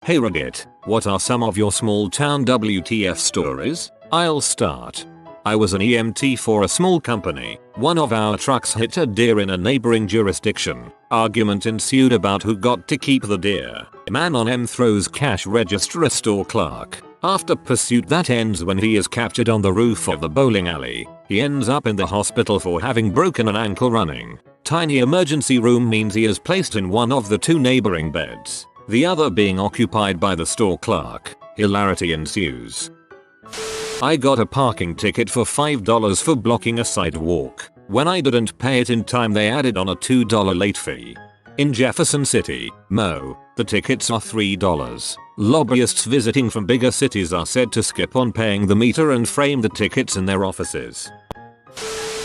Hey Reddit, what are some of your small town WTF stories? I'll start. I was an EMT for a small company. One of our trucks hit a deer in a neighboring jurisdiction. Argument ensued about who got to keep the deer. Man on M throws cash register at store clerk. After pursuit that ends when he is captured on the roof of the bowling alley. He ends up in the hospital for having broken an ankle running. Tiny emergency room means he is placed in one of the two neighboring beds, the other being occupied by the store clerk. Hilarity ensues. I got a parking ticket for $5 for blocking a sidewalk. When I didn't pay it in time, they added on a $2 late fee. In Jefferson City, Mo, the tickets are $3. Lobbyists visiting from bigger cities are said to skip on paying the meter and frame the tickets in their offices.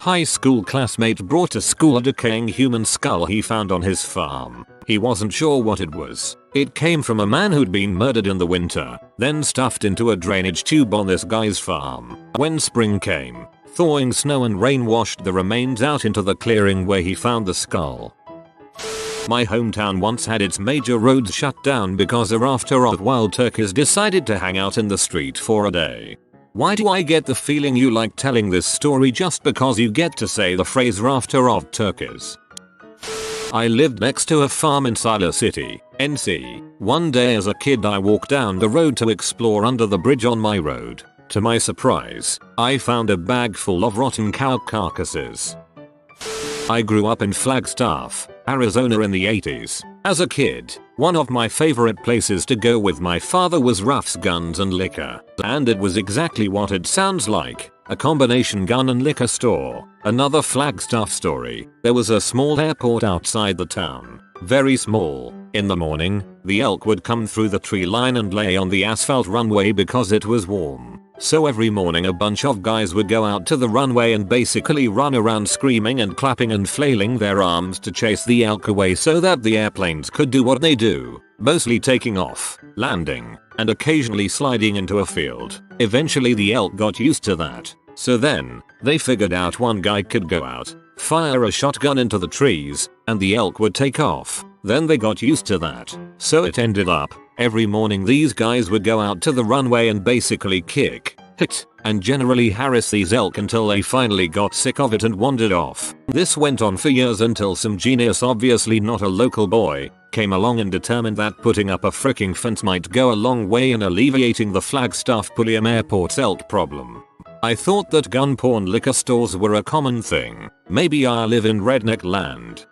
High school classmate brought to school a decaying human skull he found on his farm. He wasn't sure what it was. It came from a man who'd been murdered in the winter, then stuffed into a drainage tube on this guy's farm. When spring came, thawing snow and rain washed the remains out into the clearing where he found the skull. My hometown once had its major roads shut down because a rafter of wild turkeys decided to hang out in the street for a day. Why do I get the feeling you like telling this story just because you get to say the phrase rafter of turkeys? I lived next to a farm in Siler City, NC. One day as a kid I walked down the road to explore under the bridge on my road. To my surprise, I found a bag full of rotten cow carcasses. I grew up in Flagstaff, Arizona in the 80s. As a kid, one of my favorite places to go with my father was Ruff's Guns and Liquor. And it was exactly what it sounds like, a combination gun and liquor store. Another Flagstaff story, there was a small airport outside the town. Very small. In the morning, the elk would come through the tree line and lay on the asphalt runway because it was warm. So every morning a bunch of guys would go out to the runway and basically run around screaming and clapping and flailing their arms to chase the elk away so that the airplanes could do what they do, mostly taking off, landing, and occasionally sliding into a field. Eventually the elk got used to that. So then, they figured out one guy could go out, fire a shotgun into the trees, and the elk would take off. Then they got used to that. So it ended up, every morning these guys would go out to the runway and basically kick, hit, and generally harass these elk until they finally got sick of it and wandered off. This went on for years until some genius, obviously not a local boy, came along and determined that putting up a fricking fence might go a long way in alleviating the Flagstaff-Pulliam Airport's elk problem. I thought that gun porn liquor stores were a common thing. Maybe I live in redneck land.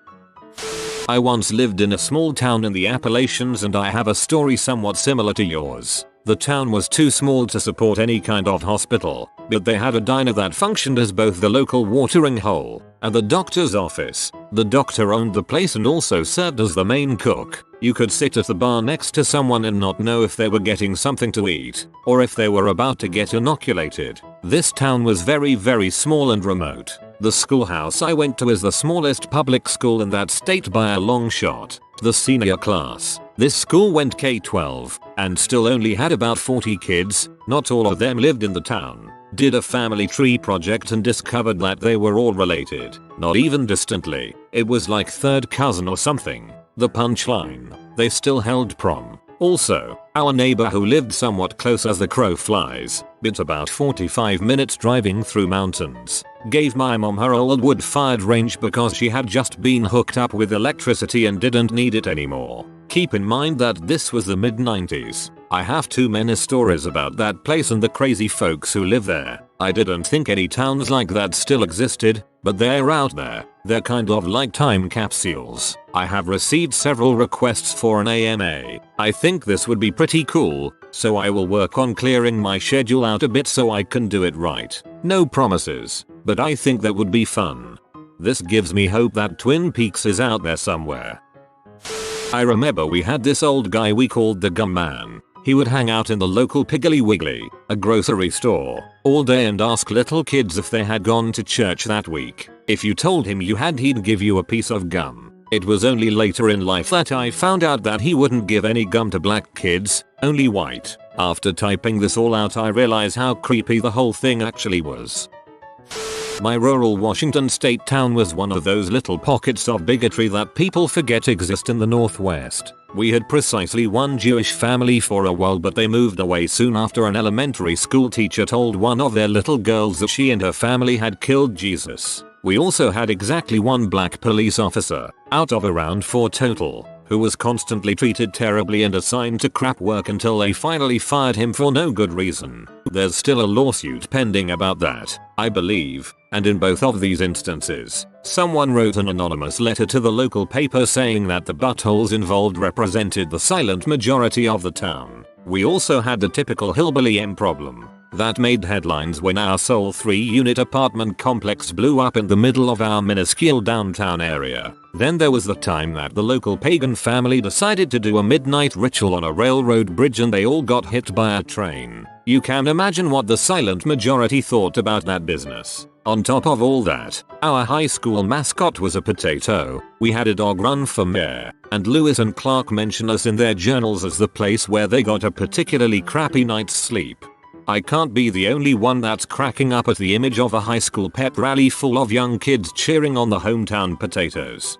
I once lived in a small town in the Appalachians and I have a story somewhat similar to yours. The town was too small to support any kind of hospital, but they had a diner that functioned as both the local watering hole and the doctor's office. The doctor owned the place and also served as the main cook. You could sit at the bar next to someone and not know if they were getting something to eat or if they were about to get inoculated. This town was very small and remote. The schoolhouse I went to is the smallest public school in that state by a long shot. The senior class. This school went K-12 and still only had about 40 kids. Not all of them lived in the town. Did a family tree project and discovered that they were all related. Not even distantly. It was like third cousin or something. The punchline, they still held prom. Also, our neighbor who lived somewhat close as the crow flies, but about 45 minutes driving through mountains, gave my mom her old wood-fired range because she had just been hooked up with electricity and didn't need it anymore. Keep in mind that this was the mid-90s. I have too many stories about that place and the crazy folks who live there. I didn't think any towns like that still existed, but they're out there. They're kind of like time capsules. I have received several requests for an AMA. I think this would be pretty cool, so I will work on clearing my schedule out a bit so I can do it right. No promises, but I think that would be fun. This gives me hope that Twin Peaks is out there somewhere. I remember we had this old guy we called the Gum Man. He would hang out in the local Piggly Wiggly, a grocery store, all day and ask little kids if they had gone to church that week. If you told him you had, he'd give you a piece of gum. It was only later in life that I found out that he wouldn't give any gum to black kids, only white. After typing this all out, I realize how creepy the whole thing actually was. My rural Washington state town was one of those little pockets of bigotry that people forget exist in the Northwest. We had precisely one Jewish family for a while, but they moved away soon after an elementary school teacher told one of their little girls that she and her family had killed Jesus. We also had exactly one black police officer, out of around 4 total, who was constantly treated terribly and assigned to crap work until they finally fired him for no good reason. There's still a lawsuit pending about that, I believe, and in both of these instances, someone wrote an anonymous letter to the local paper saying that the buttholes involved represented the silent majority of the town. We also had the typical hillbilly M problem that made headlines when our sole 3-unit apartment complex blew up in the middle of our minuscule downtown area. Then there was the time that the local pagan family decided to do a midnight ritual on a railroad bridge and they all got hit by a train. You can imagine what the silent majority thought about that business. On top of all that, our high school mascot was a potato, we had a dog run for mayor, and Lewis and Clark mention us in their journals as the place where they got a particularly crappy night's sleep. I can't be the only one that's cracking up at the image of a high school pep rally full of young kids cheering on the hometown potatoes.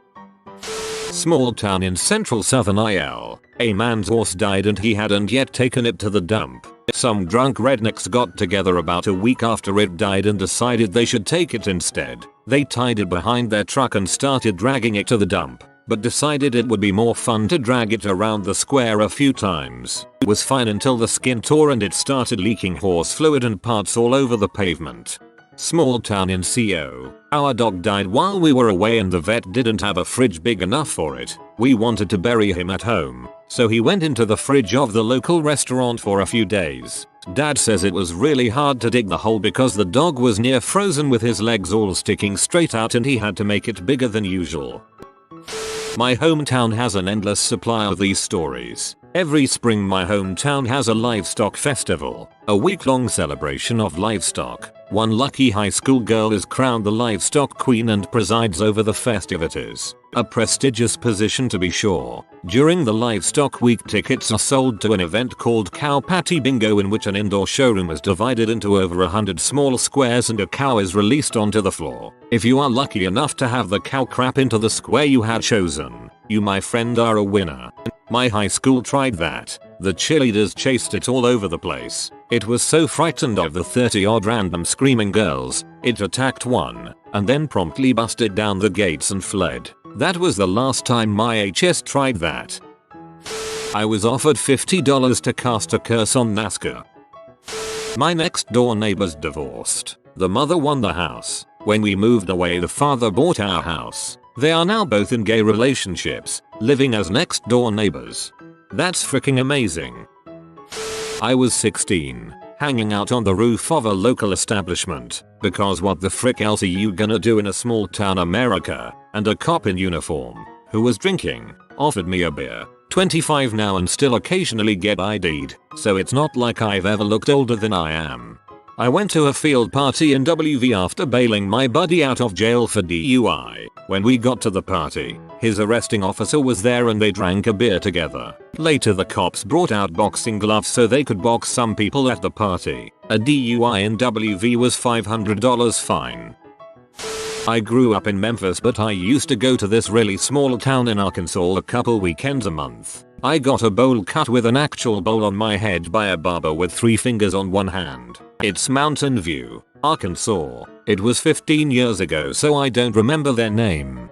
Small town in central southern IL. A man's horse died and he hadn't yet taken it to the dump. Some drunk rednecks got together about a week after it died and decided they should take it instead. They tied it behind their truck and started dragging it to the dump, but decided it would be more fun to drag it around the square a few times. It was fine until the skin tore and it started leaking horse fluid and parts all over the pavement. Small town in CO. Our dog died while we were away and the vet didn't have a fridge big enough for it. We wanted to bury him at home, so he went into the fridge of the local restaurant for a few days. Dad says it was really hard to dig the hole because the dog was near frozen with his legs all sticking straight out and he had to make it bigger than usual. My hometown has an endless supply of these stories. Every spring my hometown has a livestock festival, a week-long celebration of livestock. One lucky high school girl is crowned the livestock queen and presides over the festivities. A prestigious position to be sure. During the livestock week, tickets are sold to an event called Cow Patty Bingo, in which an indoor showroom is divided into over 100 small squares and a cow is released onto the floor. If you are lucky enough to have the cow crap into the square you had chosen, you my friend are a winner. My high school tried that. The cheerleaders chased it all over the place. It was so frightened of the 30 odd random screaming girls, it attacked one, and then promptly busted down the gates and fled. That was the last time my HS tried that. I was offered $50 to cast a curse on NASCAR. My next door neighbors divorced. The mother won the house. When we moved away, the father bought our house. They are now both in gay relationships, living as next door neighbors. That's freaking amazing. I was 16, hanging out on the roof of a local establishment, because what the frick else are you gonna do in a small town America, and a cop in uniform, who was drinking, offered me a beer. 25 now and still occasionally get ID'd, so it's not like I've ever looked older than I am. I went to a field party in WV after bailing my buddy out of jail for DUI. When we got to the party, his arresting officer was there and they drank a beer together. Later the cops brought out boxing gloves so they could box some people at the party. A DUI in WV was $500 fine. I grew up in Memphis, but I used to go to this really small town in Arkansas a couple weekends a month. I got a bowl cut with an actual bowl on my head by a barber with 3 fingers on one hand. It's Mountain View, Arkansas. It was 15 years ago, so I don't remember their name.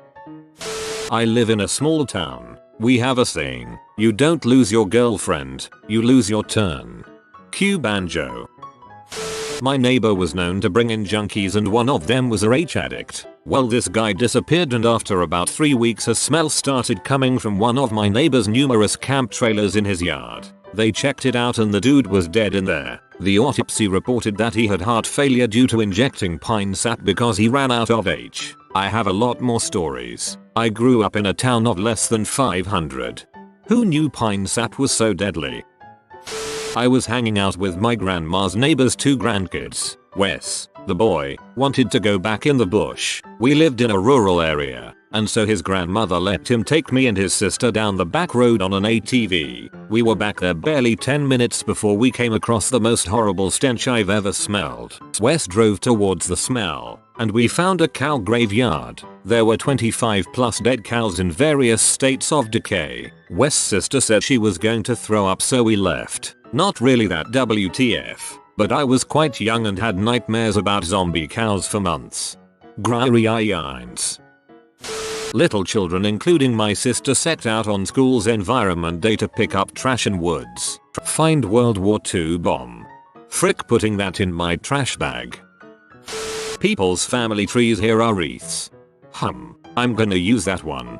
I live in a small town. We have a saying, you don't lose your girlfriend, you lose your turn. Cue banjo. My neighbor was known to bring in junkies and one of them was a H addict. Well, this guy disappeared and after about 3 weeks a smell started coming from one of my neighbor's numerous camp trailers in his yard. They checked it out and the dude was dead in there. The autopsy reported that he had heart failure due to injecting pine sap because he ran out of H. I have a lot more stories. I grew up in a town of less than 500. Who knew pine sap was so deadly? I was hanging out with my grandma's neighbor's 2 grandkids. Wes, the boy, wanted to go back in the bush. We lived in a rural area, and so his grandmother let him take me and his sister down the back road on an ATV. We were back there barely 10 minutes before we came across the most horrible stench I've ever smelled. Wes drove towards the smell, and we found a cow graveyard. There were 25 plus dead cows in various states of decay. Wes' sister said she was going to throw up, so we left. Not really that WTF, but I was quite young and had nightmares about zombie cows for months. Gruyines. Little children including my sister set out on school's environment day to pick up trash in woods. Find World War II bomb. Frick, putting that in my trash bag. People's family trees here are wreaths. I'm gonna use that one.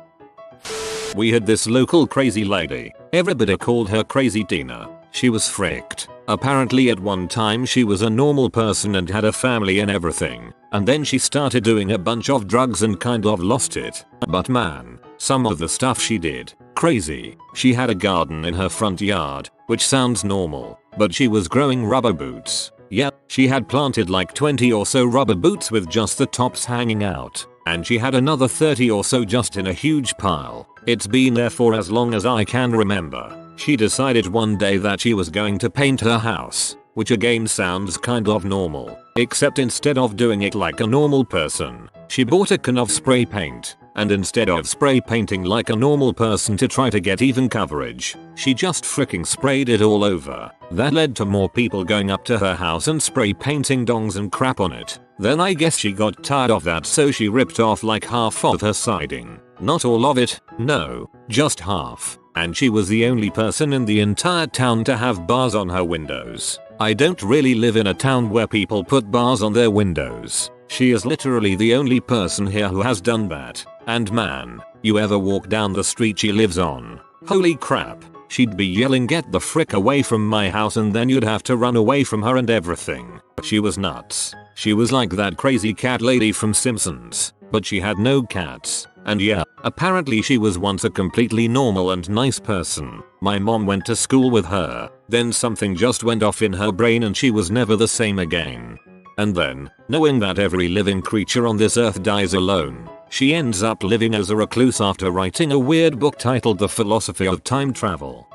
We had this local crazy lady. Everybody called her Crazy Tina. She was fricked. Apparently at one time she was a normal person and had a family and everything. And then she started doing a bunch of drugs and kind of lost it. But man, some of the stuff she did, crazy. She had a garden in her front yard, which sounds normal, but she was growing rubber boots. Yeah, she had planted like 20 or so rubber boots with just the tops hanging out. And she had another 30 or so just in a huge pile. It's been there for as long as I can remember. She decided one day that she was going to paint her house, which again sounds kind of normal, except instead of doing it like a normal person, she bought a can of spray paint, and instead of spray painting like a normal person to try to get even coverage, she just freaking sprayed it all over. That led to more people going up to her house and spray painting dongs and crap on it. Then I guess she got tired of that, so she ripped off like half of her siding. Not all of it, no, just half. And she was the only person in the entire town to have bars on her windows. I don't really live in a town where people put bars on their windows. She is literally the only person here who has done that. And man, you ever walk down the street she lives on, holy crap, she'd be yelling get the frick away from my house, and then you'd have to run away from her and everything. She was nuts. She was like that crazy cat lady from Simpsons, but she had no cats. And yeah, apparently she was once a completely normal and nice person. My mom went to school with her, then something just went off in her brain and she was never the same again. And then, knowing that every living creature on this earth dies alone, she ends up living as a recluse after writing a weird book titled The Philosophy of Time Travel.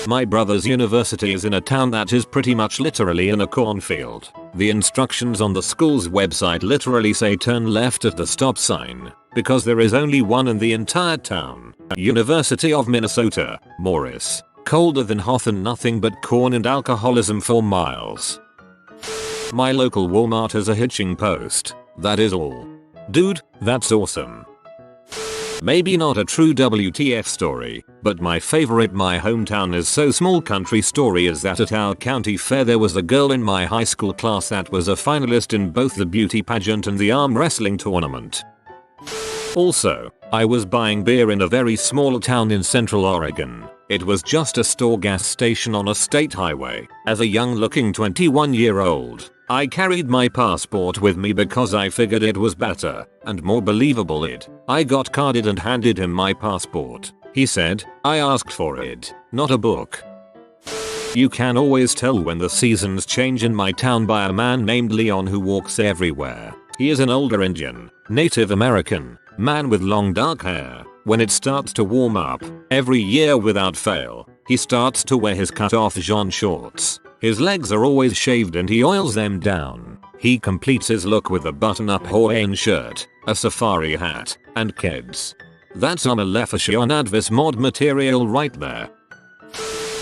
My brother's university is in a town that is pretty much literally in a cornfield. The instructions on the school's website literally say turn left at the stop sign, because there is only one in the entire town. University of Minnesota, Morris. Colder than hot and nothing but corn and alcoholism for miles. My local Walmart has a hitching post. That is all. Dude, that's awesome. Maybe not a true WTF story, but my favorite my hometown is so small country story is that at our county fair there was a girl in my high school class that was a finalist in both the beauty pageant and the arm wrestling tournament. Also, I was buying beer in a very small town in Central Oregon. It was just a store gas station on a state highway. As a young looking 21-year-old, I carried my passport with me because I figured it was better and more believable. I got carded and handed him my passport. He said, I asked for it, not a book. You can always tell when the seasons change in my town by a man named Leon who walks everywhere. He is an older Indian, Native American, man with long dark hair. When it starts to warm up, every year without fail, he starts to wear his cut-off jean shorts. His legs are always shaved and he oils them down. He completes his look with a button-up Hawaiian shirt, a safari hat, and kids. That's a Maleficent Advis mod material right there.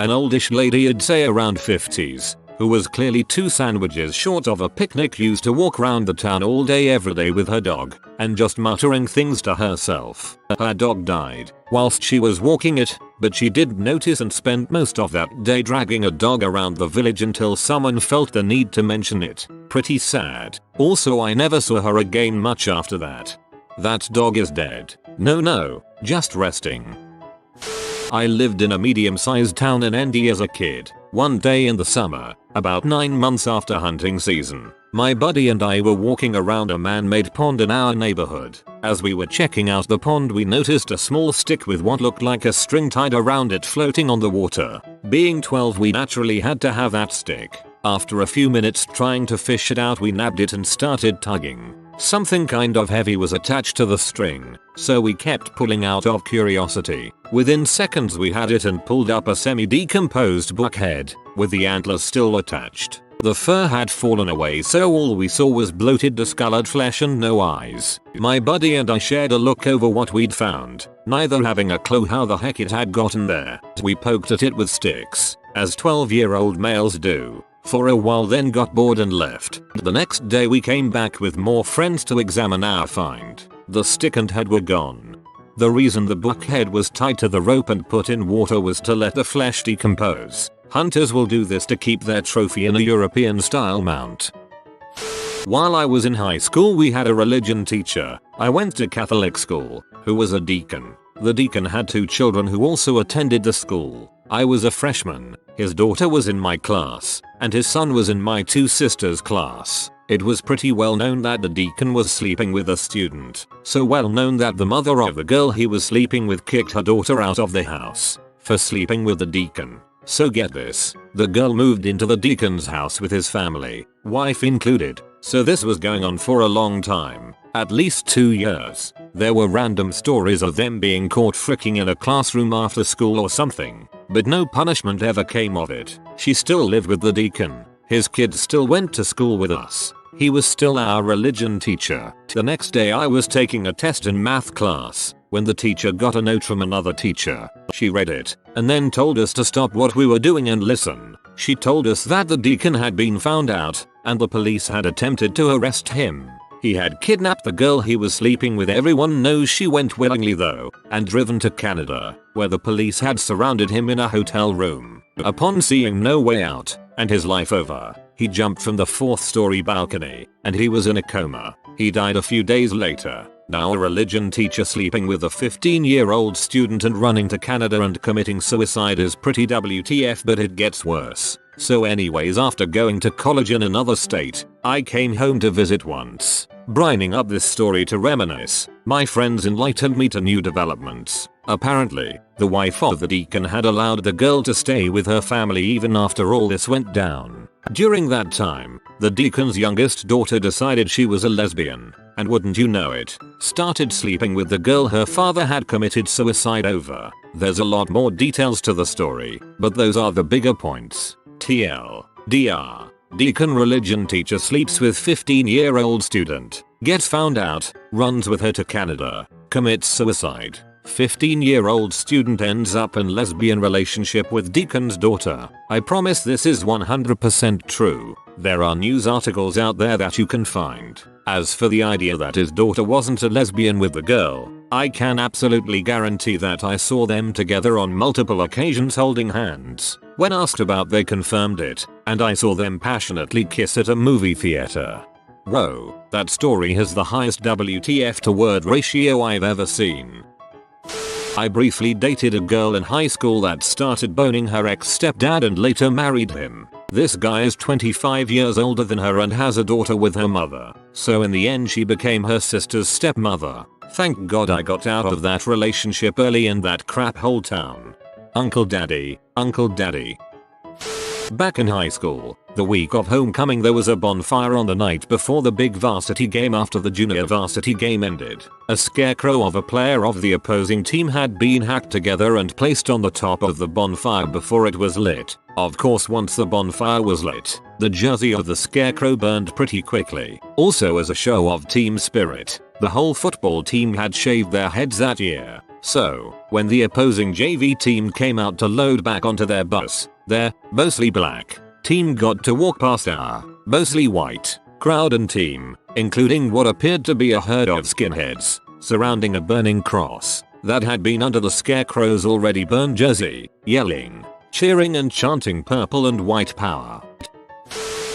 An oldish lady, I'd say around 50s, who was clearly 2 sandwiches short of a picnic, used to walk around the town all day every day with her dog and just muttering things to herself. Her dog died whilst she was walking it, but she did notice and spent most of that day dragging a dog around the village until someone felt the need to mention it. Pretty sad. Also, I never saw her again much after that. That dog is dead. No, just resting. I lived in a medium-sized town in ND as a kid. One day in the summer, about 9 months after hunting season, my buddy and I were walking around a man-made pond in our neighborhood. As we were checking out the pond, we noticed a small stick with what looked like a string tied around it floating on the water. Being 12, we naturally had to have that stick. After a few minutes trying to fish it out, we nabbed it and started tugging. Something kind of heavy was attached to the string, so we kept pulling out of curiosity. Within seconds we had it and pulled up a semi-decomposed buckhead, with the antlers still attached. The fur had fallen away, so all we saw was bloated discolored flesh and no eyes. My buddy and I shared a look over what we'd found, neither having a clue how the heck it had gotten there. We poked at it with sticks, as 12-year-old males do, for a while, then got bored and left. The next day we came back with more friends to examine our find. The stick and head were gone. The reason the book head was tied to the rope and put in water was to let the flesh decompose. Hunters will do this to keep their trophy in a European style mount. While I was in high school, we had a religion teacher. I went to Catholic school, who was a deacon. The deacon had 2 children who also attended the school. I was a freshman, his daughter was in my class, and his son was in my 2 sisters' class. It was pretty well known that the deacon was sleeping with a student, so well known that the mother of the girl he was sleeping with kicked her daughter out of the house for sleeping with the deacon. So get this, the girl moved into the deacon's house with his family, wife included, so this was going on for a long time, at least 2 years. There were random stories of them being caught fricking in a classroom after school or something, but no punishment ever came of it. She still lived with the deacon. His kids still went to school with us. He was still our religion teacher. The next day I was taking a test in math class when the teacher got a note from another teacher. She read it and then told us to stop what we were doing and listen. She told us that the deacon had been found out and the police had attempted to arrest him. He had kidnapped the girl he was sleeping with. Everyone knows she went willingly though, and driven to Canada, where the police had surrounded him in a hotel room. Upon seeing no way out and his life over, he jumped from the 4th-story balcony, and he was in a coma. He died a few days later. Now a religion teacher sleeping with a 15-year-old student and running to Canada and committing suicide is pretty WTF, but it gets worse. So anyways, after going to college in another state, I came home to visit once. Brining up this story to reminisce, my friends enlightened me to new developments. Apparently, the wife of the deacon had allowed the girl to stay with her family even after all this went down. During that time, the deacon's youngest daughter decided she was a lesbian, and wouldn't you know it, started sleeping with the girl her father had committed suicide over. There's a lot more details to the story, but those are the bigger points. TLDR. Deacon religion teacher sleeps with 15-year-old student, gets found out, runs with her to Canada, commits suicide. 15-year-old student ends up in lesbian relationship with deacon's daughter. I promise this is 100% true. There are news articles out there that you can find. As for the idea that his daughter wasn't a lesbian with the girl, I can absolutely guarantee that I saw them together on multiple occasions holding hands. When asked about, they confirmed it, and I saw them passionately kiss at a movie theater. Whoa, that story has the highest WTF to word ratio I've ever seen. I briefly dated a girl in high school that started boning her ex-stepdad and later married him. This guy is 25 years older than her and has a daughter with her mother, so in the end she became her sister's stepmother. Thank God I got out of that relationship early in that crap hole town. Uncle Daddy. Back in high school, the week of homecoming, there was a bonfire on the night before the big varsity game after the junior varsity game ended. A scarecrow of a player of the opposing team had been hacked together and placed on the top of the bonfire before it was lit. Of course, once the bonfire was lit, the jersey of the scarecrow burned pretty quickly. Also, as a show of team spirit, the whole football team had shaved their heads that year. So, when the opposing JV team came out to load back onto their bus, their, mostly black, team got to walk past our, mostly white, crowd and team, including what appeared to be a herd of skinheads, surrounding a burning cross that had been under the scarecrow's already burned jersey, yelling, cheering and chanting purple and white power.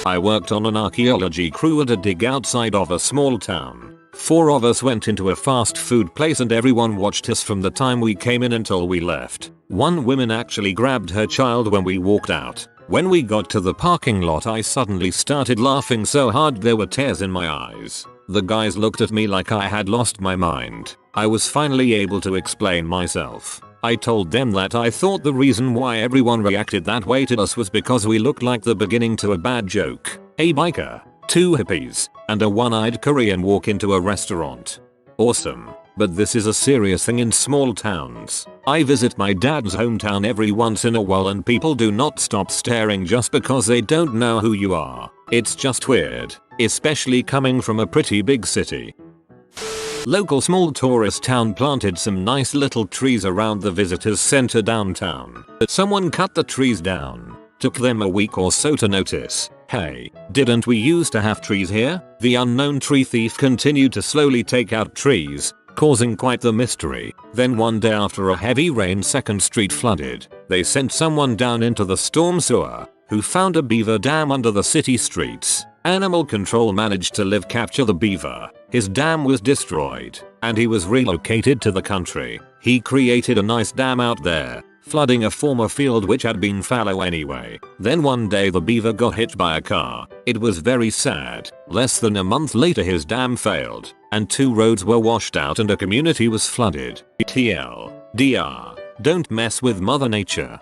I worked on an archaeology crew at a dig outside of a small town. 4 of us went into a fast food place and everyone watched us from the time we came in until we left. One woman actually grabbed her child when we walked out. When we got to the parking lot, I suddenly started laughing so hard there were tears in my eyes. The guys looked at me like I had lost my mind. I was finally able to explain myself. I told them that I thought the reason why everyone reacted that way to us was because we looked like the beginning to a bad joke. A biker, 2 hippies, and a one-eyed Korean walk into a restaurant. Awesome. but this is a serious thing in small towns. I visit my dad's hometown every once in a while and people do not stop staring just because they don't know who you are. It's just weird, especially coming from a pretty big city. Local small tourist town planted some nice little trees around the visitors center downtown. Someone cut the trees down. Took them a week or so to notice. Hey, didn't we used to have trees here? The unknown tree thief continued to slowly take out trees, causing quite the mystery. Then one day after a heavy rain 2nd Street flooded. They sent someone down into the storm sewer, who found a beaver dam under the city streets. Animal control managed to capture the beaver. His dam was destroyed, and he was relocated to the country. He created a nice dam out there, flooding a former field which had been fallow anyway. Then one day the beaver got hit by a car. It was very sad. Less than a month later his dam failed, and 2 roads were washed out and a community was flooded. TLDR. Don't mess with Mother Nature.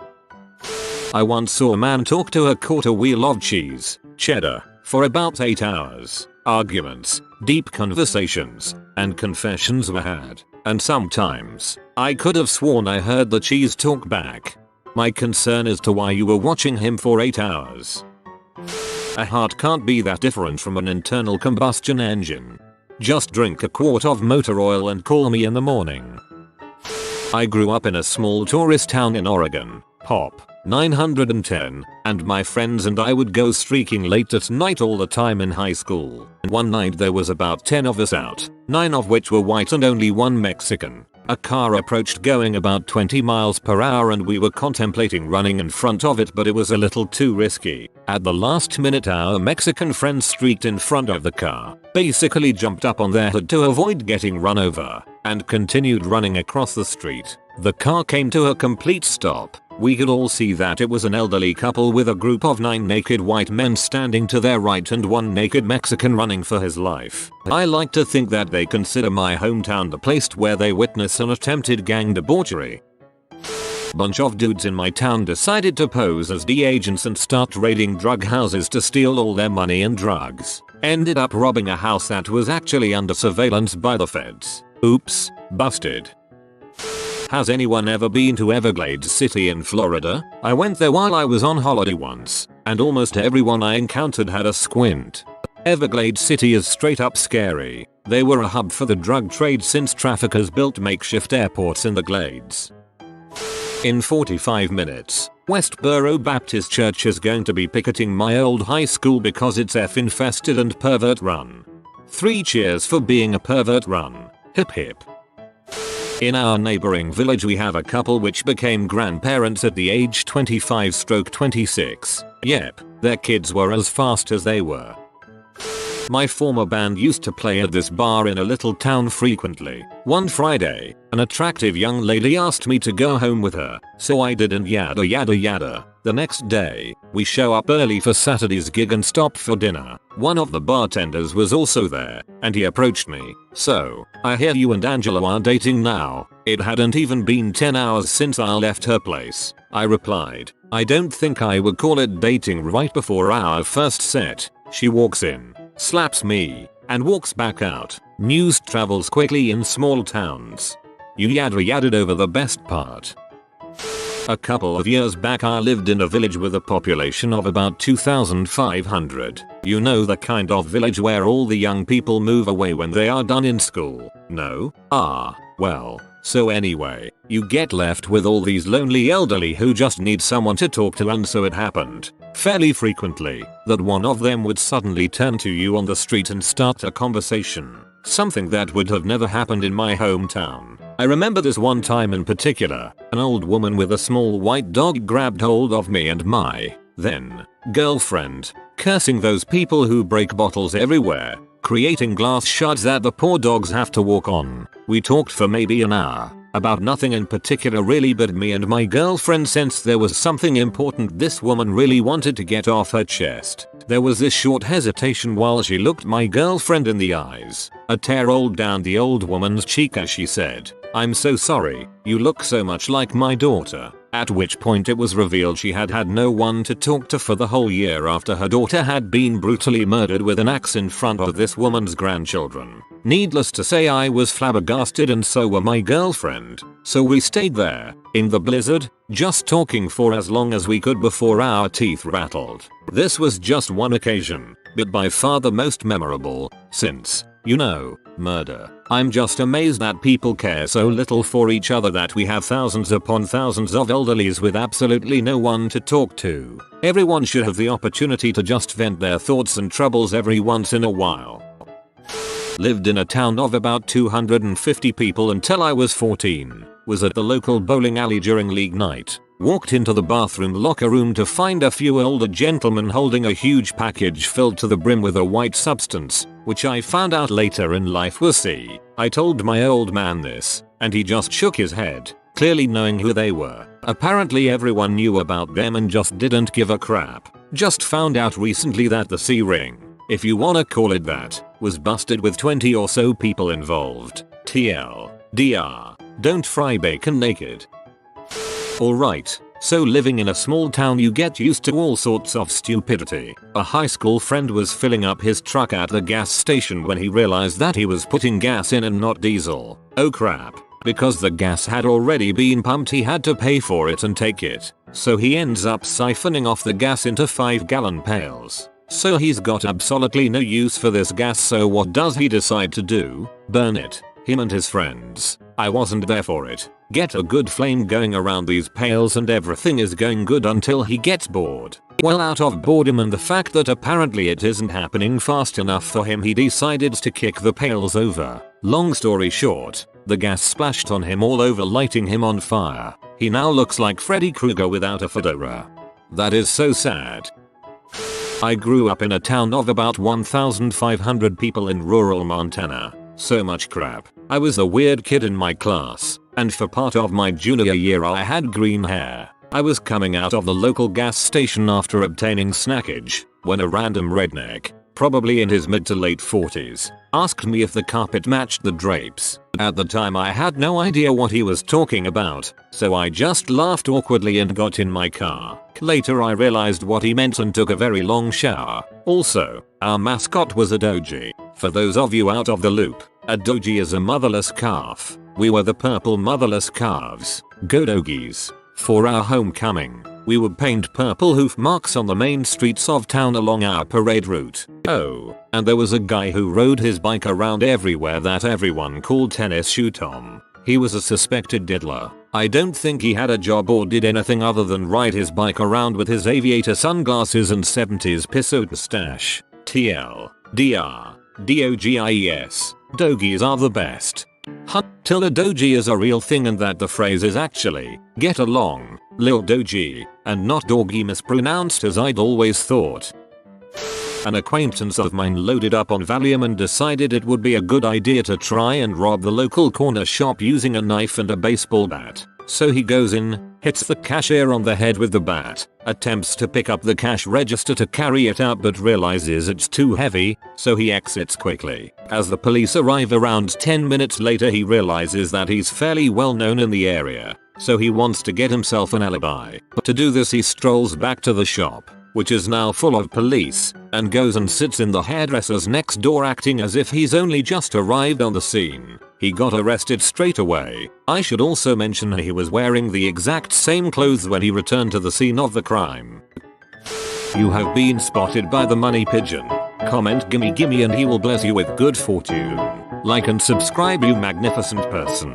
I once saw a man talk to a quarter wheel of cheese, cheddar, for about 8 hours. Arguments, deep conversations, and confessions were had. And sometimes, I could have sworn I heard the cheese talk back. My concern is to why you were watching him for 8 hours. A heart can't be that different from an internal combustion engine. Just drink a quart of motor oil and call me in the morning. I grew up in a small tourist town in Oregon, Hop 910, and my friends and I would go streaking late at night all the time in high school. One night there was about 10 of us out, 9 of which were white and only 1 Mexican. A car approached going about 20 miles per hour and we were contemplating running in front of it, but it was a little too risky. At the last minute our Mexican friend streaked in front of the car, basically jumped up on their hood to avoid getting run over, and continued running across the street. The car came to a complete stop. We could all see that it was an elderly couple with a group of 9 naked white men standing to their right and 1 naked Mexican running for his life. I like to think that they consider my hometown the place where they witness an attempted gang debauchery. Bunch of dudes in my town decided to pose as DEA agents and start raiding drug houses to steal all their money and drugs. Ended up robbing a house that was actually under surveillance by the feds. Oops, busted. Has anyone ever been to Everglades City in Florida? I went there while I was on holiday once, and almost everyone I encountered had a squint. Everglades City is straight up scary. They were a hub for the drug trade since traffickers built makeshift airports in the glades. In 45 minutes, Westboro Baptist Church is going to be picketing my old high school because it's F-infested and pervert run. 3 cheers for being a pervert run. Hip hip. In our neighboring village we have a couple which became grandparents at the age 25/26. Yep, their kids were as fast as they were. My former band used to play at this bar in a little town frequently. One Friday, an attractive young lady asked me to go home with her, so I did and yada yada yada. The next day, we show up early for Saturday's gig and stop for dinner. One of the bartenders was also there, and he approached me. So, I hear you and Angela are dating now. It hadn't even been 10 hours since I left her place. I replied, I don't think I would call it dating right before our first set. She walks in, slaps me, and walks back out. News travels quickly in small towns. You yada yadded over the best part. A couple of years back I lived in a village with a population of about 2,500. You know, the kind of village where all the young people move away when they are done in school. No? Well. So anyway, you get left with all these lonely elderly who just need someone to talk to, and so it happened, fairly frequently, that one of them would suddenly turn to you on the street and start a conversation. Something that would have never happened in my hometown. I remember this one time in particular. An old woman with a small white dog grabbed hold of me and my then girlfriend, cursing those people who break bottles everywhere, creating glass shards that the poor dogs have to walk on. We talked for maybe an hour, about nothing in particular really, but me and my girlfriend sensed there was something important this woman really wanted to get off her chest. There was this short hesitation while she looked my girlfriend in the eyes. A tear rolled down the old woman's cheek as she said, I'm so sorry, you look so much like my daughter. at which point it was revealed she had had no one to talk to for the whole year after her daughter had been brutally murdered with an axe in front of this woman's grandchildren. Needless to say, I was flabbergasted and so were my girlfriend, so we stayed there, in the blizzard, just talking for as long as we could before our teeth rattled. This was just one occasion, but by far the most memorable, since, you know, murder. I'm just amazed that people care so little for each other that we have thousands upon thousands of elderlies with absolutely no one to talk to. Everyone should have the opportunity to just vent their thoughts and troubles every once in a while. Lived in a town of about 250 people until I was 14. Was at the local bowling alley during league night. Walked into the bathroom locker room to find a few older gentlemen holding a huge package filled to the brim with a white substance, which I found out later in life was C. I told my old man this, and he just shook his head, clearly knowing who they were. Apparently everyone knew about them and just didn't give a crap. Just found out recently that the C ring, if you wanna call it that, was busted with 20 or so people involved. TLDR, don't fry bacon naked. Alright, so living in a small town you get used to all sorts of stupidity. A high school friend was filling up his truck at the gas station when he realized that he was putting gas in and not diesel. Oh crap. Because the gas had already been pumped, he had to pay for it and take it. So he ends up siphoning off the gas into 5-gallon pails. So he's got absolutely no use for this gas, so what does he decide to do? Burn it. Him and his friends. I wasn't there for it. Get a good flame going around these pails and everything is going good until he gets bored. Well, out of boredom and the fact that apparently it isn't happening fast enough for him, he decided to kick the pails over. Long story short, the gas splashed on him all over, lighting him on fire. He now looks like Freddy Krueger without a fedora. That is so sad. I grew up in a town of about 1,500 people in rural Montana. So much crap. I was the weird kid in my class, and for part of my junior year I had green hair. I was coming out of the local gas station after obtaining snackage, when a random redneck, probably in his mid to late 40s, asked me if the carpet matched the drapes. At the time I had no idea what he was talking about, so I just laughed awkwardly and got in my car. Later I realized what he meant and took a very long shower. Also, our mascot was a dogie. For those of you out of the loop, a dogie is a motherless calf. We were the purple motherless calves. Go Dogies. For our homecoming, we would paint purple hoof marks on the main streets of town along our parade route. Oh, and there was a guy who rode his bike around everywhere that everyone called Tennis Shoe Tom. He was a suspected diddler. I don't think he had a job or did anything other than ride his bike around with his aviator sunglasses and 70s pissode mustache. TLDR. DOGIES. Dogies are the best. Till a dogie is a real thing and that the phrase is actually, get along, lil dogie, and not doggy mispronounced as I'd always thought. An acquaintance of mine loaded up on Valium and decided it would be a good idea to try and rob the local corner shop using a knife and a baseball bat. So he goes in, hits the cashier on the head with the bat, attempts to pick up the cash register to carry it out but realizes it's too heavy, so he exits quickly. As the police arrive around 10 minutes later, he realizes that he's fairly well known in the area, so he wants to get himself an alibi. To do this he strolls back to the shop, which is now full of police, and goes and sits in the hairdresser's next door acting as if he's only just arrived on the scene. He got arrested straight away. I should also mention he was wearing the exact same clothes when he returned to the scene of the crime. You have been spotted by the money pigeon. Comment gimme gimme and he will bless you with good fortune. Like and subscribe, you magnificent person.